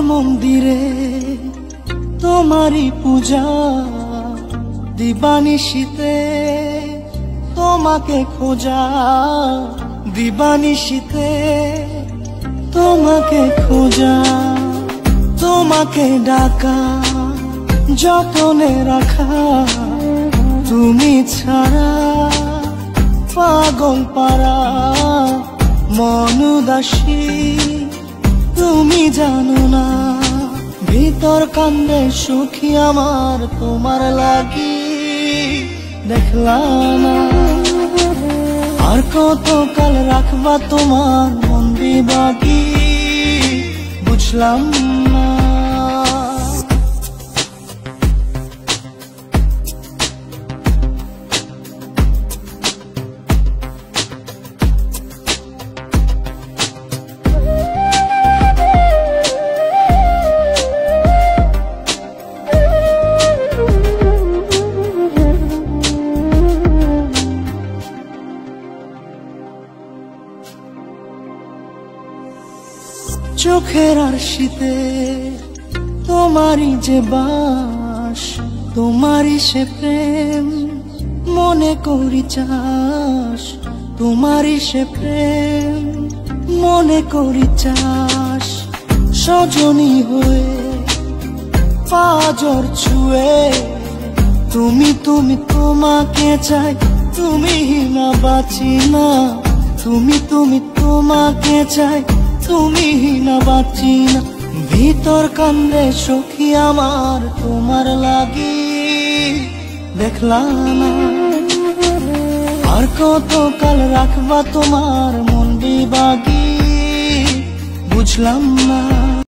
মন্দিরে তোমারই পূজা, দিবানিশীতে তোমাকে খোঁজা, দিবানিশীতে তোমাকে খোঁজা, তোমাকে ডাকা, যতনে রাখা, তুমি ছাড়া পাগল পারা মন উদাসী, তুমি জানো না ভিতর কান্দে সুখী আমার তোমার লাগি, দেখলাম না আর কত কাল রাখবা তোমার মন বিবাগী, বুঝলাম না। চোখের আরশিতে তোমারই যে বাস, তোমারই সে প্রেম মনে করি চাস, তোমারই সে প্রেম মনে করি চাস, সজনী হয়ে পাজর ছুঁয়ে তুমি তুমি তোমাকে চাই, তুমি না বাঁচি না, তুমি তুমি তোমাকে চাই, তুমি না বাঁচি না, ভিতর কান্দে সখী আমার তোমার লাগি, দেখলাম না আর কত কাল রাখবা তোমার মন বিবাগী, বুঝলাম না।